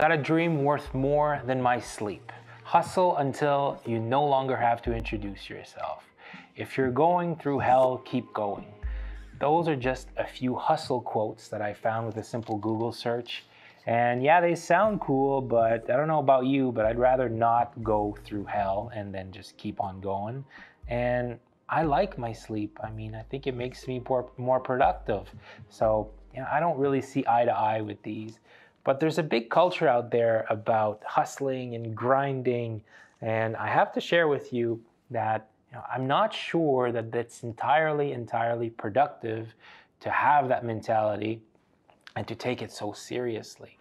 Got a dream worth more than my sleep. Hustle until you no longer have to introduce yourself. If you're going through hell, keep going. Those are just a few hustle quotes that I found with a simple Google search. And yeah, they sound cool, but I don't know about you, but I'd rather not go through hell and then just keep on going. And I like my sleep. I mean, I think it makes me more productive. So, I don't really see eye to eye with these. But there's a big culture out there about hustling and grinding. And I have to share with you that I'm not sure that that's entirely productive to have that mentality and to take it so seriously.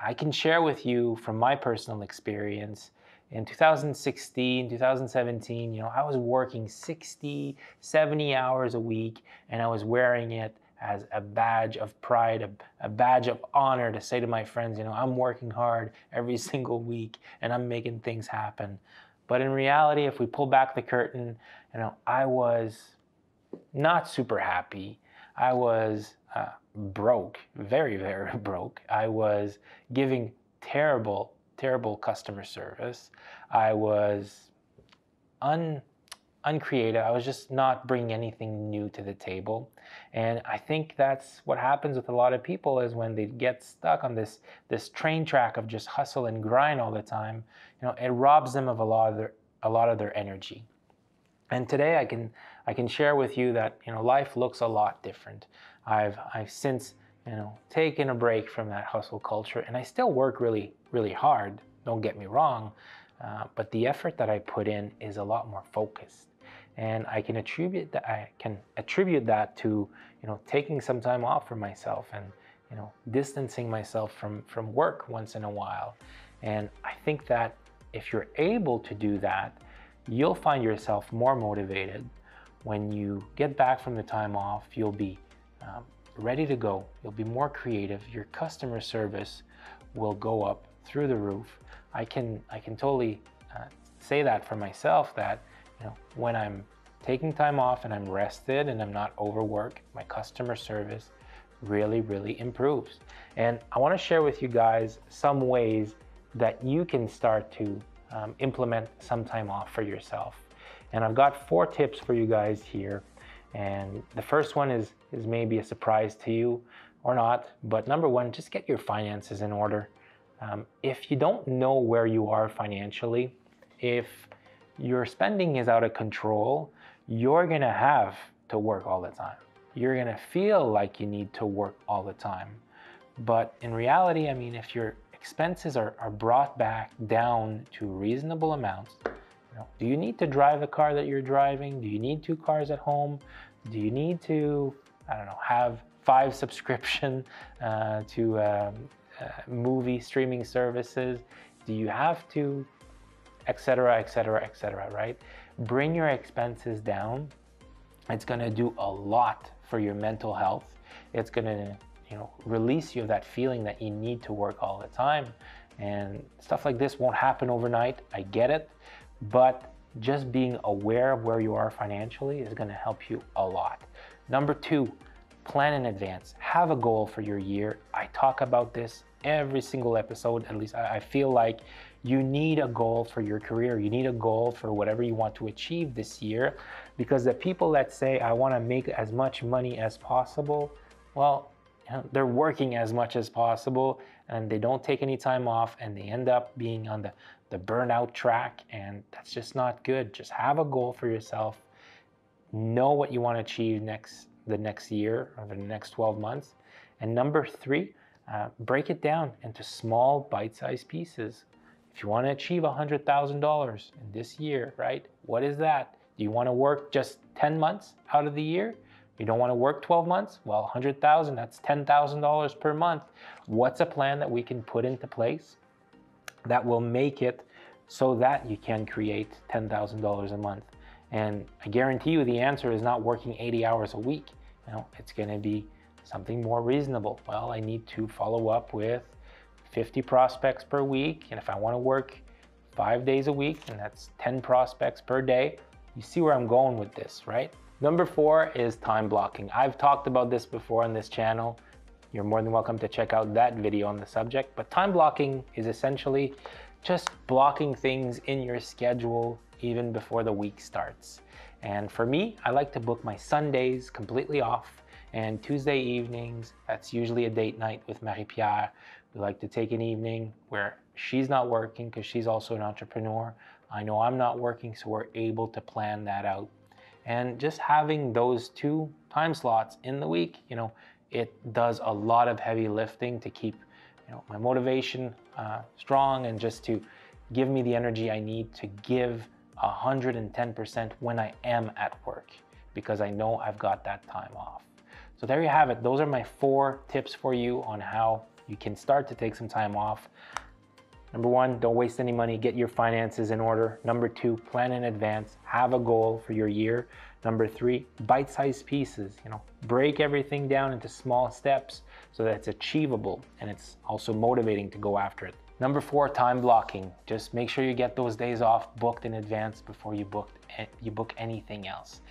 I can share with you from my personal experience. In 2016, 2017, I was working 60, 70 hours a week, and I was wearing it as a badge of pride, a badge of honor to say to my friends, I'm working hard every single week and I'm making things happen. But in reality, if we pull back the curtain, I was not super happy. I was broke, very, very broke. I was giving terrible customer service. I was uncreative. I was just not bringing anything new to the table. And I think that's what happens with a lot of people is when they get stuck on this train track of just hustle and grind all the time, it robs them of a lot of their energy. And today I can share with you that life looks a lot different. I've since taken a break from that hustle culture, and I still work really, really hard. Don't get me wrong, but the effort that I put in is a lot more focused. And I can attribute that to taking some time off for myself and distancing myself from work once in a while. And I think that if you're able to do that, you'll find yourself more motivated. When you get back from the time off, you'll be ready to go. You'll be more creative. Your customer service will go up through the roof. I can totally say that for myself, that when I'm taking time off and I'm rested and I'm not overworked, my customer service really, really improves. And I want to share with you guys some ways that you can start to implement some time off for yourself. And I've got 4 tips for you guys here. And the first one is maybe a surprise to you or not, but number 1, just get your finances in order. If you don't know where you are financially, if your spending is out of control, you're gonna have to work all the time. You're gonna feel like you need to work all the time. But in reality, if your expenses are brought back down to reasonable amounts, do you need to drive the car that you're driving? Do you need 2 cars at home? Do you need to, have 5 subscription to movie streaming services? Do you have to, etc., right? Bring your expenses down. It's going to do a lot for your mental health. It's going to, release you of that feeling that you need to work all the time. And stuff like this won't happen overnight. I get it. But just being aware of where you are financially is going to help you a lot. Number 2, plan in advance. Have a goal for your year. I talk about this every single episode. At least I feel like you need a goal for your career. You need a goal for whatever you want to achieve this year, because the people that say, I want to make as much money as possible, well, they're working as much as possible and they don't take any time off, and they end up being on the burnout track, and that's just not good. Just have a goal for yourself. Know what you want to achieve the next year or the next 12 months. And number 3, break it down into small bite-sized pieces. If you want to achieve $100,000 in this year, right? What is that? Do you want to work just 10 months out of the year? You don't want to work 12 months? Well, 100,000, that's $10,000 per month. What's a plan that we can put into place that will make it so that you can create $10,000 a month? And I guarantee you the answer is not working 80 hours a week. It's going to be something more reasonable. Well, I need to follow up with 50 prospects per week. And if I want to work 5 days a week, then that's 10 prospects per day. You see where I'm going with this, right? Number 4 is time blocking. I've talked about this before on this channel. you're more than welcome to check out that video on the subject. But time blocking is essentially just blocking things in your schedule even before the week starts. And for me, I like to book my Sundays completely off, and Tuesday evenings, that's usually a date night with Marie-Pierre. We like to take an evening where she's not working because she's also an entrepreneur. I know I'm not working, so we're able to plan that out. And just having those 2 time slots in the week, it does a lot of heavy lifting to keep my motivation strong, and just to give me the energy I need to give 110% when I am at work, because I know I've got that time off. So there you have it. Those are my 4 tips for you on how you can start to take some time off. Number 1, don't waste any money. Get your finances in order. Number 2, plan in advance. Have a goal for your year. Number 3, bite-sized pieces. Break everything down into small steps so that it's achievable and it's also motivating to go after it. Number 4, time blocking. Just make sure you get those days off booked in advance before you book anything else.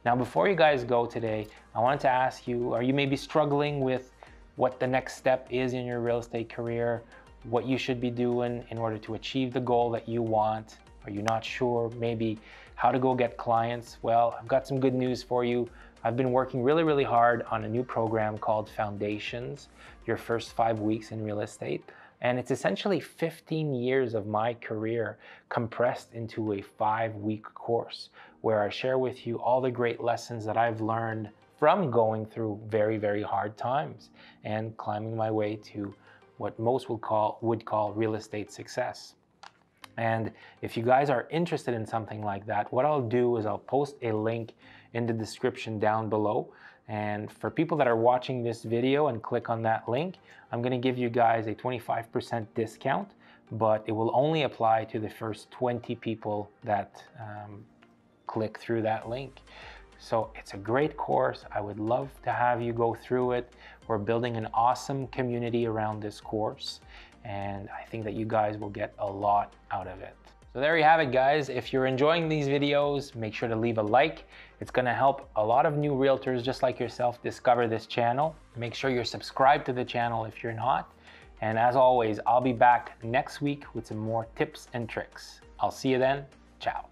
Now, before you guys go today, I wanted to ask you, are you maybe struggling with what the next step is in your real estate career, what you should be doing in order to achieve the goal that you want? Are you not sure maybe how to go get clients? Well, I've got some good news for you. I've been working really, really hard on a new program called Foundations, your first 5 weeks in real estate. And it's essentially 15 years of my career compressed into a 5-week course where I share with you all the great lessons that I've learned from going through very, very hard times and climbing my way to what most would call real estate success. And if you guys are interested in something like that, what I'll do is I'll post a link in the description down below. And for people that are watching this video and click on that link, I'm going to give you guys a 25% discount, but it will only apply to the first 20 people that click through that link. So it's a great course. I would love to have you go through it. We're building an awesome community around this course, and I think that you guys will get a lot out of it. So there you have it, guys. If you're enjoying these videos, make sure to leave a like. It's going to help a lot of new realtors just like yourself discover this channel. Make sure you're subscribed to the channel if you're not. And as always, I'll be back next week with some more tips and tricks. I'll see you then. Ciao.